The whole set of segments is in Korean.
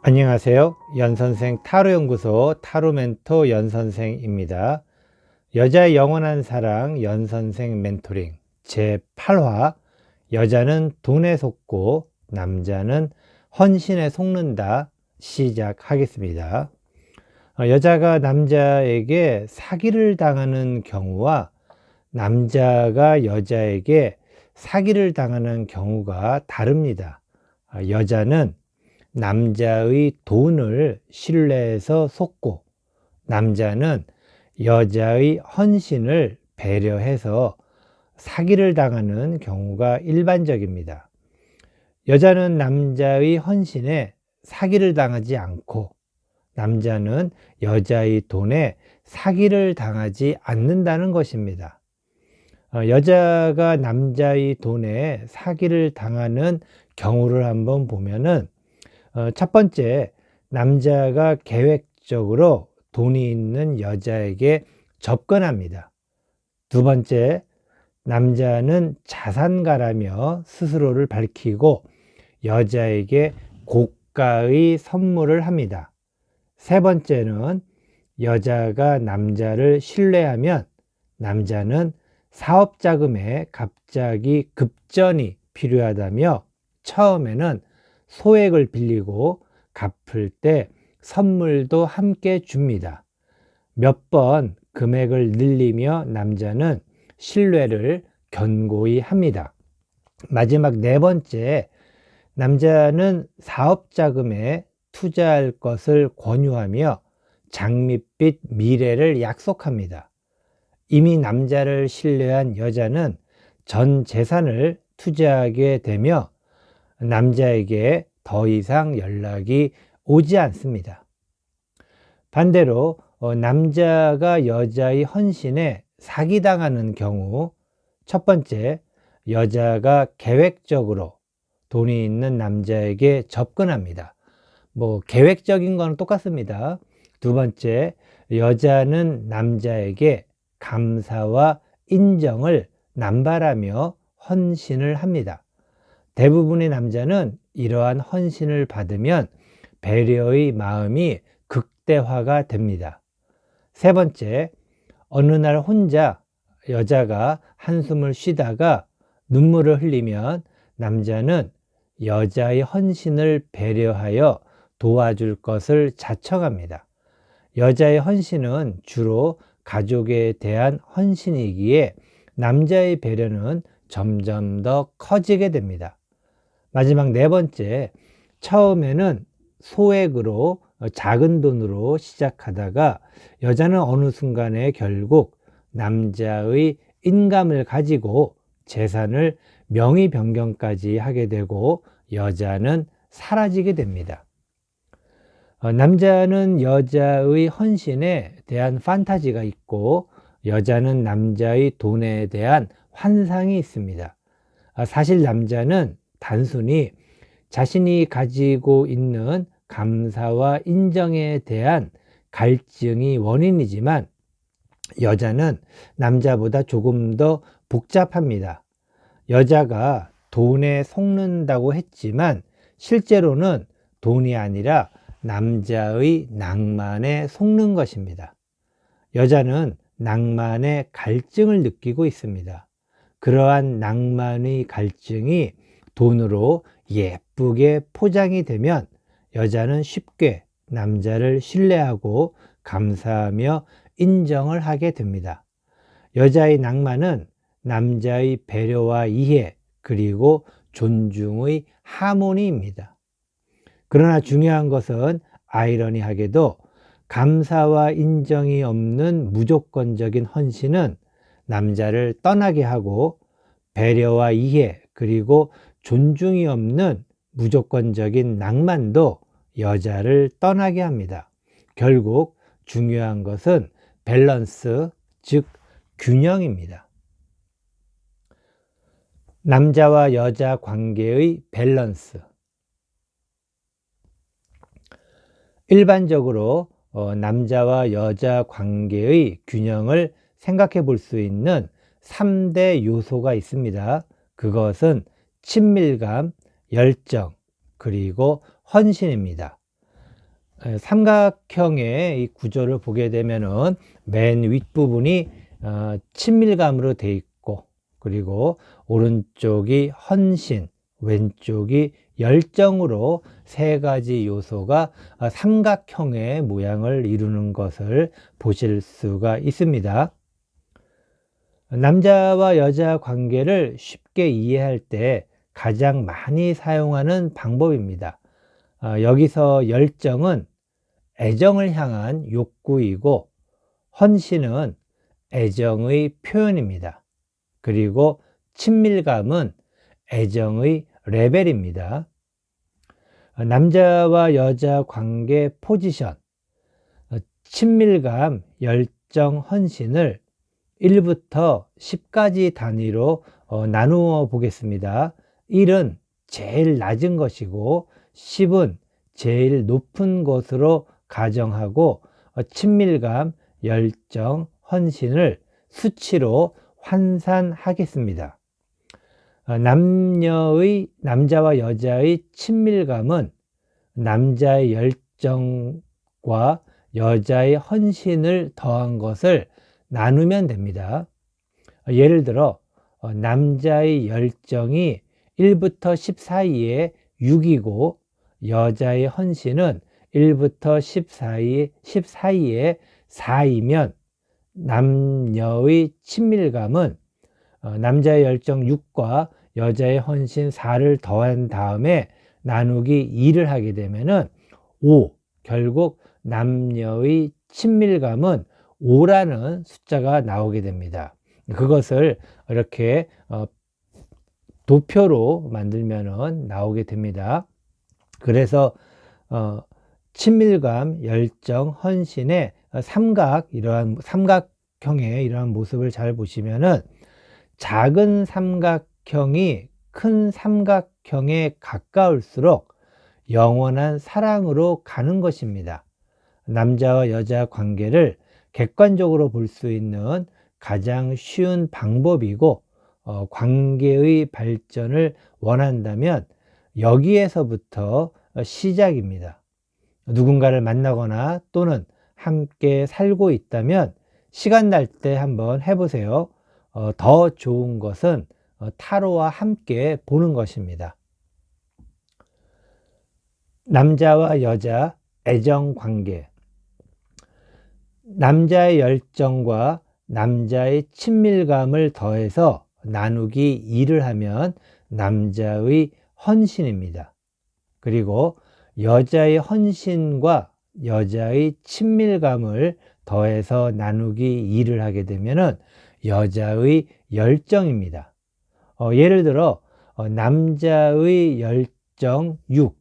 안녕하세요. 연선생 타로연구소 타로멘토 연선생입니다. 여자의 영원한 사랑 연선생 멘토링 제8화 여자는 돈에 속고 남자는 헌신에 속는다 시작하겠습니다. 여자가 남자에게 사기를 당하는 경우와 남자가 여자에게 사기를 당하는 경우가 다릅니다. 여자는 남자의 돈을 신뢰해서 속고 남자는 여자의 헌신을 배려해서 사기를 당하는 경우가 일반적입니다. 여자는 남자의 헌신에 사기를 당하지 않고 남자는 여자의 돈에 사기를 당하지 않는다는 것입니다. 여자가 남자의 돈에 사기를 당하는 경우를 한번 보면은 첫 번째, 남자가 계획적으로 돈이 있는 여자에게 접근합니다. 두 번째, 남자는 자산가라며 스스로를 밝히고 여자에게 고가의 선물을 합니다. 세 번째는 여자가 남자를 신뢰하면 남자는 사업자금에 갑자기 급전이 필요하다며 처음에는 소액을 빌리고 갚을 때 선물도 함께 줍니다. 몇 번 금액을 늘리며 남자는 신뢰를 견고히 합니다. 마지막 네 번째, 남자는 사업자금에 투자할 것을 권유하며 장밋빛 미래를 약속합니다. 이미 남자를 신뢰한 여자는 전 재산을 투자하게 되며 남자에게 더 이상 연락이 오지 않습니다. 반대로 남자가 여자의 헌신에 사기당하는 경우, 첫 번째, 여자가 계획적으로 돈이 있는 남자에게 접근합니다. 계획적인 건 똑같습니다. 두 번째, 여자는 남자에게 감사와 인정을 남발하며 헌신을 합니다. 대부분의 남자는 이러한 헌신을 받으면 배려의 마음이 극대화가 됩니다. 세 번째, 어느 날 혼자 여자가 한숨을 쉬다가 눈물을 흘리면 남자는 여자의 헌신을 배려하여 도와줄 것을 자청합니다. 여자의 헌신은 주로 가족에 대한 헌신이기에 남자의 배려는 점점 더 커지게 됩니다. 마지막 네 번째, 처음에는 소액으로 작은 돈으로 시작하다가 여자는 어느 순간에 결국 남자의 인감을 가지고 재산을 명의 변경까지 하게 되고 여자는 사라지게 됩니다. 남자는 여자의 헌신에 대한 판타지가 있고 여자는 남자의 돈에 대한 환상이 있습니다. 사실 남자는 단순히 자신이 가지고 있는 감사와 인정에 대한 갈증이 원인이지만 여자는 남자보다 조금 더 복잡합니다. 여자가 돈에 속는다고 했지만 실제로는 돈이 아니라 남자의 낭만에 속는 것입니다. 여자는 낭만의 갈증을 느끼고 있습니다. 그러한 낭만의 갈증이 돈으로 예쁘게 포장이 되면 여자는 쉽게 남자를 신뢰하고 감사하며 인정을 하게 됩니다. 여자의 낭만은 남자의 배려와 이해 그리고 존중의 하모니입니다. 그러나 중요한 것은 아이러니하게도 감사와 인정이 없는 무조건적인 헌신은 남자를 떠나게 하고 배려와 이해 그리고 존중이 없는 무조건적인 낭만도 여자를 떠나게 합니다. 결국 중요한 것은 밸런스, 즉 균형입니다. 남자와 여자 관계의 밸런스. 일반적으로 남자와 여자 관계의 균형을 생각해 볼 수 있는 3대 요소가 있습니다. 그것은 친밀감, 열정, 그리고 헌신입니다. 삼각형의 이 구조를 보게 되면은 맨 윗부분이 친밀감으로 돼 있고, 그리고 오른쪽이 헌신, 왼쪽이 열정으로 세 가지 요소가 삼각형의 모양을 이루는 것을 보실 수가 있습니다. 남자와 여자 관계를 쉽게 이해할 때 가장 많이 사용하는 방법입니다. 여기서 열정은 애정을 향한 욕구이고, 헌신은 애정의 표현입니다. 그리고 친밀감은 애정의 레벨입니다. 남자와 여자 관계 포지션, 친밀감, 열정, 헌신을 1부터 10까지 단위로 나누어 보겠습니다. 1은 제일 낮은 것이고 10은 제일 높은 것으로 가정하고 친밀감, 열정, 헌신을 수치로 환산하겠습니다. 남자와 여자의 친밀감은 남자의 열정과 여자의 헌신을 더한 것을 나누면 됩니다. 예를 들어 남자의 열정이 1부터 10 사이에 6이고 여자의 헌신은 1부터 10 사이에 4이면 남녀의 친밀감은 남자의 열정 6과 여자의 헌신 4를 더한 다음에 나누기 2를 하게 되면은 5, 결국 남녀의 친밀감은 5라는 숫자가 나오게 됩니다. 그것을 이렇게 도표로 만들면 나오게 됩니다. 그래서 친밀감, 열정, 헌신의 이러한 삼각형의 이러한 모습을 잘 보시면은 작은 삼각형이 큰 삼각형에 가까울수록 영원한 사랑으로 가는 것입니다. 남자와 여자 관계를 객관적으로 볼 수 있는 가장 쉬운 방법이고, 관계의 발전을 원한다면 여기에서부터 시작입니다. 누군가를 만나거나 또는 함께 살고 있다면 시간 날 때 한번 해보세요. 더 좋은 것은 타로와 함께 보는 것입니다. 남자와 여자 애정 관계. 남자의 열정과 남자의 친밀감을 더해서 나누기 2를 하면 남자의 헌신입니다. 그리고 여자의 헌신과 여자의 친밀감을 더해서 나누기 2를 하게 되면 여자의 열정입니다. 예를 들어 남자의 열정 6,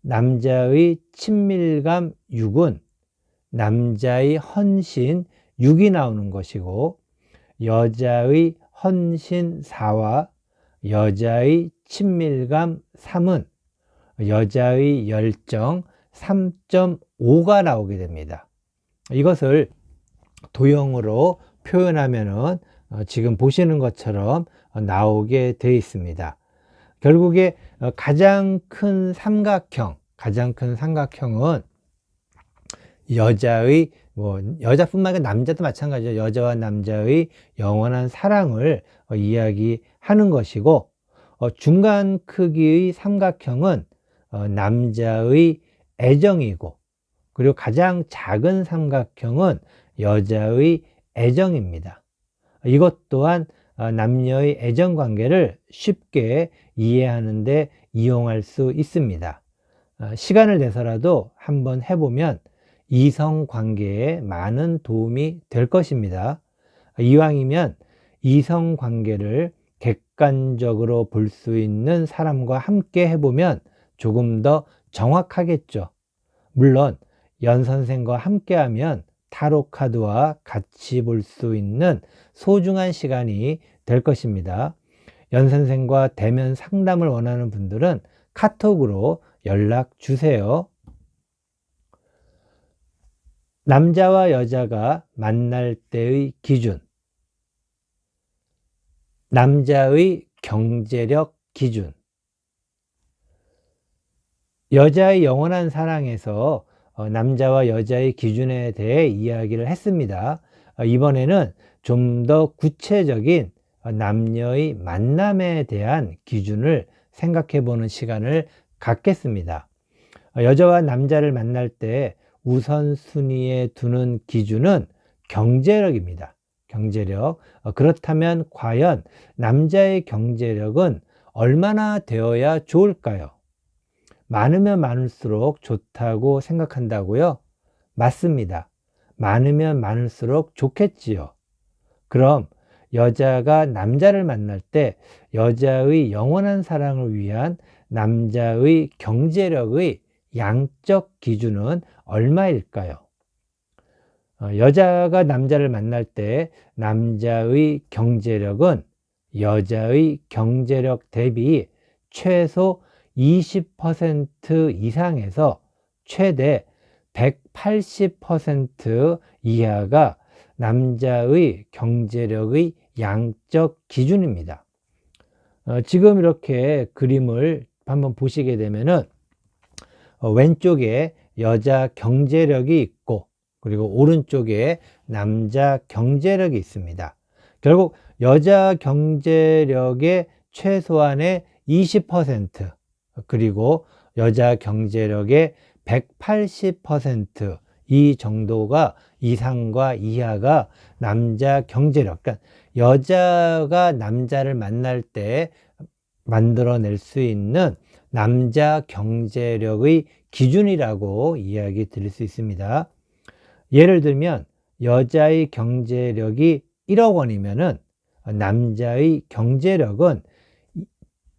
남자의 친밀감 6은 남자의 헌신 6이 나오는 것이고, 여자의 헌신 4와 여자의 친밀감 3은 여자의 열정 3.5가 나오게 됩니다. 이것을 도형으로 표현하면은 지금 보시는 것처럼 나오게 되어 있습니다. 결국에 가장 큰 삼각형은 여자의 여자뿐만 아니라 남자도 마찬가지죠. 여자와 남자의 영원한 사랑을 이야기하는 것이고, 중간 크기의 삼각형은 남자의 애정이고, 그리고 가장 작은 삼각형은 여자의 애정입니다. 이것 또한 남녀의 애정 관계를 쉽게 이해하는 데 이용할 수 있습니다. 시간을 내서라도 한번 해보면 이성 관계에 많은 도움이 될 것입니다. 이왕이면 이성 관계를 객관적으로 볼 수 있는 사람과 함께 해보면 조금 더 정확하겠죠. 물론 연 선생과 함께 하면 타로 카드와 같이 볼 수 있는 소중한 시간이 될 것입니다. 연 선생과 대면 상담을 원하는 분들은 카톡으로 연락 주세요. 남자와 여자가 만날 때의 기준. 남자의 경제력 기준. 여자의 영원한 사랑에서 남자와 여자의 기준에 대해 이야기를 했습니다. 이번에는 좀 더 구체적인 남녀의 만남에 대한 기준을 생각해 보는 시간을 갖겠습니다. 여자와 남자를 만날 때 우선순위에 두는 기준은 경제력입니다. 경제력. 그렇다면 과연 남자의 경제력은 얼마나 되어야 좋을까요? 많으면 많을수록 좋다고 생각한다고요? 맞습니다. 많으면 많을수록 좋겠지요. 그럼 여자가 남자를 만날 때 여자의 영원한 사랑을 위한 남자의 경제력의 양적 기준은 얼마일까요? 여자가 남자를 만날 때 남자의 경제력은 여자의 경제력 대비 최소 20% 이상에서 최대 180% 이하가 남자의 경제력의 양적 기준입니다. 지금 이렇게 그림을 한번 보시게 되면은 왼쪽에 여자 경제력이 있고 그리고 오른쪽에 남자 경제력이 있습니다. 결국 여자 경제력의 최소한의 20% 그리고 여자 경제력의 180% 이 정도가 이상과 이하가 남자 경제력, 그러니까 여자가 남자를 만날 때 만들어낼 수 있는 남자 경제력의 기준이라고 이야기 드릴 수 있습니다. 예를 들면 여자의 경제력이 1억 원이면은 남자의 경제력은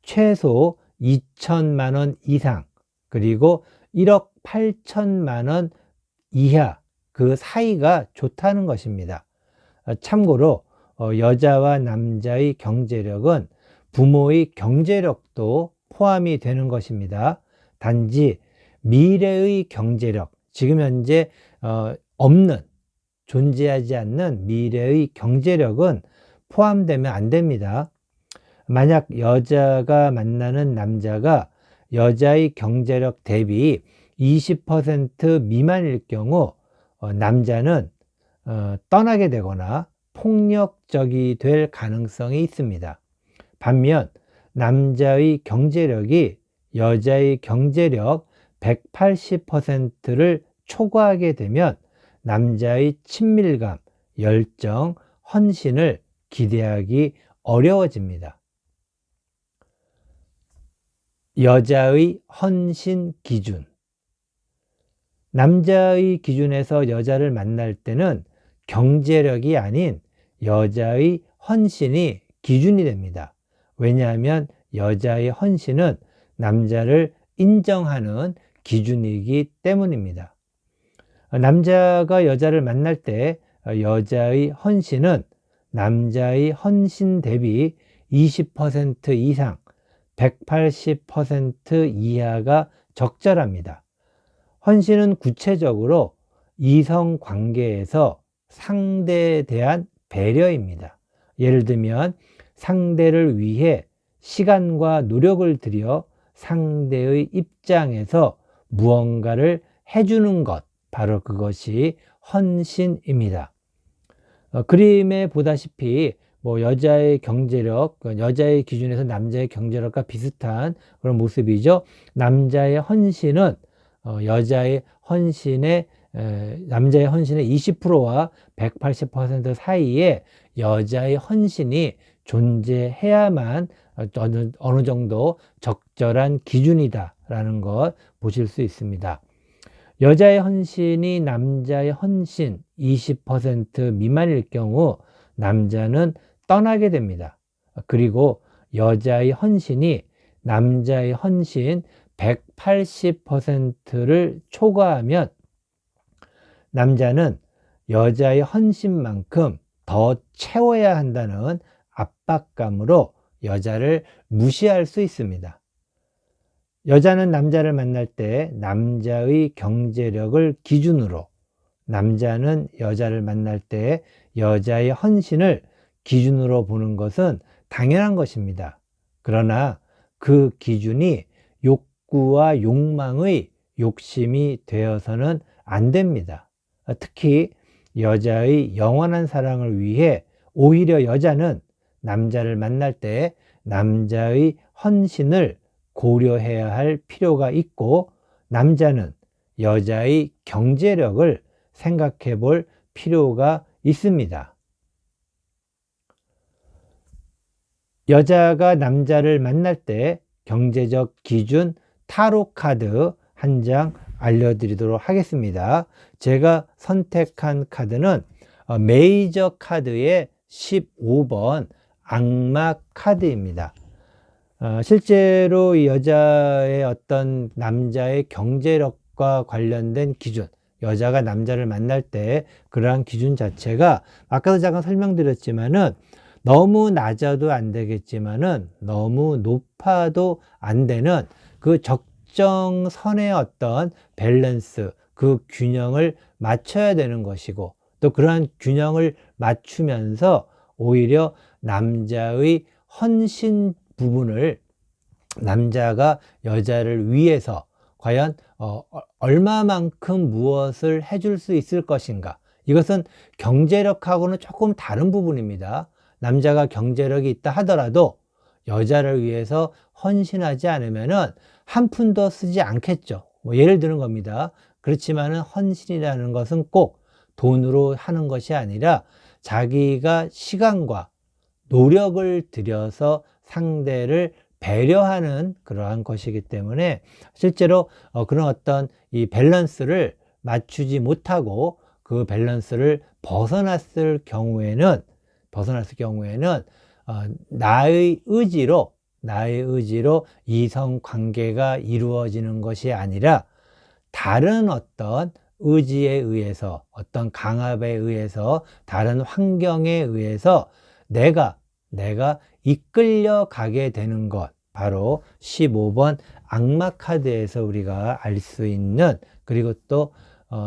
최소 2천만 원 이상 그리고 1억 8천만 원 이하 그 사이가 좋다는 것입니다. 참고로 여자와 남자의 경제력은 부모의 경제력도 포함이 되는 것입니다. 단지 미래의 경제력, 지금 현재 없는, 존재하지 않는 미래의 경제력은 포함되면 안 됩니다. 만약 여자가 만나는 남자가 여자의 경제력 대비 20% 미만일 경우 남자는 떠나게 되거나 폭력적이 될 가능성이 있습니다. 반면 남자의 경제력이 여자의 경제력 180%를 초과하게 되면 남자의 친밀감, 열정, 헌신을 기대하기 어려워집니다. 여자의 헌신 기준. 남자의 기준에서 여자를 만날 때는 경제력이 아닌 여자의 헌신이 기준이 됩니다. 왜냐하면 여자의 헌신은 남자를 인정하는 기준이기 때문입니다. 남자가 여자를 만날 때 여자의 헌신은 남자의 헌신 대비 20% 이상, 180% 이하가 적절합니다. 헌신은 구체적으로 이성 관계에서 상대에 대한 배려입니다. 예를 들면 상대를 위해 시간과 노력을 들여 상대의 입장에서 무언가를 해주는 것, 바로 그것이 헌신입니다. 그림에 보다시피 여자의 경제력, 여자의 기준에서 남자의 경제력과 비슷한 그런 모습이죠. 남자의 헌신은 남자의 헌신의 20%와 180% 사이에 여자의 헌신이 존재해야만 어느 정도 적절한 기준이다라는 것 보실 수 있습니다. 여자의 헌신이 남자의 헌신 20% 미만일 경우 남자는 떠나게 됩니다. 그리고 여자의 헌신이 남자의 헌신 180%를 초과하면 남자는 여자의 헌신만큼 더 채워야 한다는 압박감으로 여자를 무시할 수 있습니다. 여자는 남자를 만날 때 남자의 경제력을 기준으로, 남자는 여자를 만날 때 여자의 헌신을 기준으로 보는 것은 당연한 것입니다. 그러나 그 기준이 욕구와 욕망의 욕심이 되어서는 안 됩니다. 특히 여자의 영원한 사랑을 위해 오히려 여자는 남자를 만날 때 남자의 헌신을 고려해야 할 필요가 있고, 남자는 여자의 경제력을 생각해 볼 필요가 있습니다. 여자가 남자를 만날 때 경제적 기준 타로 카드 한 장 알려드리도록 하겠습니다. 제가 선택한 카드는 메이저 카드의 15번 악마 카드입니다. 실제로 이 여자의 어떤 남자의 경제력과 관련된 기준, 여자가 남자를 만날 때 그러한 기준 자체가 아까도 잠깐 설명드렸지만은 너무 낮아도 안 되겠지만은 너무 높아도 안 되는 그 적정선의 어떤 밸런스, 그 균형을 맞춰야 되는 것이고, 또 그러한 균형을 맞추면서 오히려 남자의 헌신 부분을, 남자가 여자를 위해서 과연 얼마만큼 무엇을 해줄 수 있을 것인가, 이것은 경제력하고는 조금 다른 부분입니다. 남자가 경제력이 있다 하더라도 여자를 위해서 헌신하지 않으면은 한 푼도 쓰지 않겠죠. 뭐 예를 드는 겁니다. 그렇지만은 헌신이라는 것은 꼭 돈으로 하는 것이 아니라 자기가 시간과 노력을 들여서 상대를 배려하는 그러한 것이기 때문에, 실제로 그런 어떤 이 밸런스를 맞추지 못하고 그 밸런스를 벗어났을 경우에는 나의 의지로 이성 관계가 이루어지는 것이 아니라 다른 어떤 의지에 의해서, 어떤 강압에 의해서, 다른 환경에 의해서 내가 이끌려 가게 되는 것, 바로 15번 악마 카드에서 우리가 알 수 있는, 그리고 또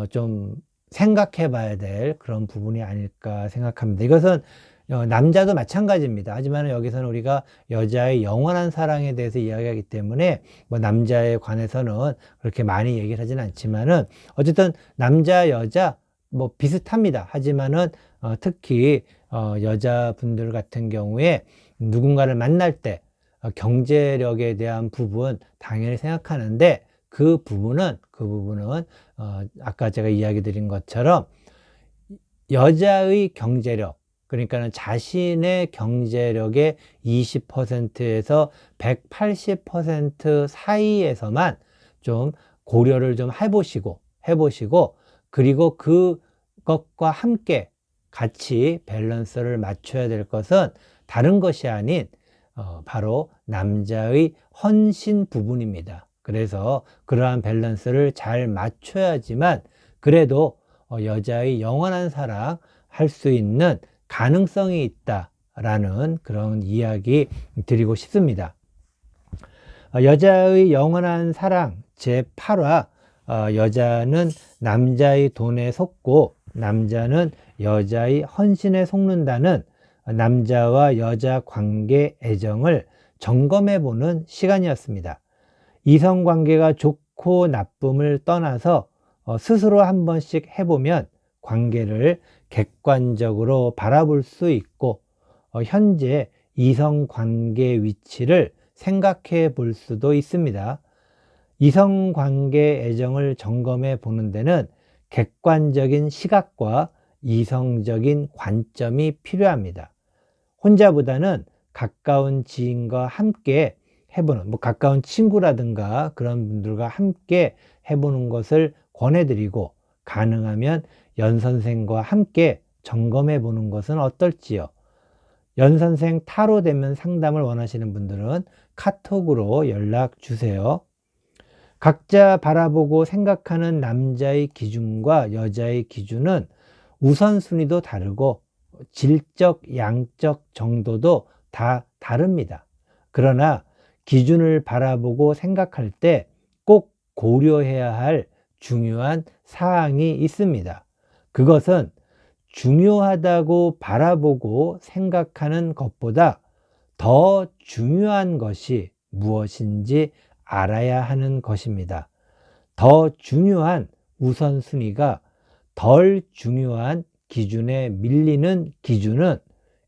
좀 생각해 봐야 될 그런 부분이 아닐까 생각합니다. 이것은 남자도 마찬가지입니다. 하지만 여기서는 우리가 여자의 영원한 사랑에 대해서 이야기하기 때문에 뭐 남자에 관해서는 그렇게 많이 얘기를 하진 않지만은, 어쨌든 남자 여자 뭐 비슷합니다. 하지만은 특히 여자분들 같은 경우에 누군가를 만날 때 경제력에 대한 부분 당연히 생각하는데, 그 부분은 아까 제가 이야기 드린 것처럼 여자의 경제력, 그러니까는 자신의 경제력의 20%에서 180% 사이에서만 좀 고려를 좀 해보시고, 그리고 그것과 함께 같이 밸런스를 맞춰야 될 것은 다른 것이 아닌 바로 남자의 헌신 부분입니다. 그래서 그러한 밸런스를 잘 맞춰야지만 그래도 여자의 영원한 사랑 할 수 있는 가능성이 있다라는 그런 이야기 드리고 싶습니다. 여자의 영원한 사랑 제8화, 여자는 남자의 돈에 속고 남자는 여자의 헌신에 속는다는 남자와 여자 관계 애정을 점검해 보는 시간이었습니다. 이성관계가 좋고 나쁨을 떠나서 스스로 한 번씩 해보면 관계를 객관적으로 바라볼 수 있고, 현재 이성관계 위치를 생각해 볼 수도 있습니다. 이성관계 애정을 점검해 보는 데는 객관적인 시각과 이성적인 관점이 필요합니다. 혼자보다는 가까운 지인과 함께 해보는, 뭐 가까운 친구라든가 그런 분들과 함께 해보는 것을 권해드리고, 가능하면 연선생과 함께 점검해 보는 것은 어떨지요. 연선생 타로 되면 상담을 원하시는 분들은 카톡으로 연락 주세요. 각자 바라보고 생각하는 남자의 기준과 여자의 기준은 우선순위도 다르고 질적, 양적 정도도 다 다릅니다. 그러나 기준을 바라보고 생각할 때 꼭 고려해야 할 중요한 사항이 있습니다. 그것은 중요하다고 바라보고 생각하는 것보다 더 중요한 것이 무엇인지 알아야 하는 것입니다. 더 중요한 우선순위가 덜 중요한 기준에 밀리는 기준은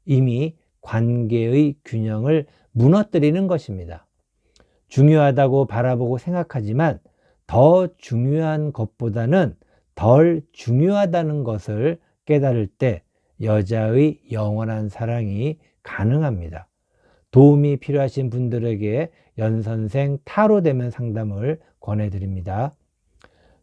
이미 관계의 균형을 무너뜨리는 것입니다. 중요하다고 바라보고 생각하지만 더 중요한 것보다는 덜 중요하다는 것을 깨달을 때 여자의 영원한 사랑이 가능합니다. 도움이 필요하신 분들에게 연선생 타로 대면 상담을 권해드립니다.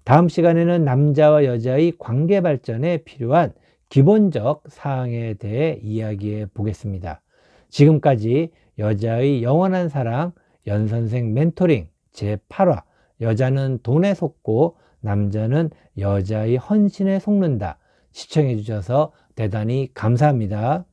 다음 시간에는 남자와 여자의 관계 발전에 필요한 기본적 사항에 대해 이야기해 보겠습니다. 지금까지 여자의 영원한 사랑 연선생 멘토링 제8화 여자는 돈에 속고 남자는 여자의 헌신에 속는다 시청해 주셔서 대단히 감사합니다.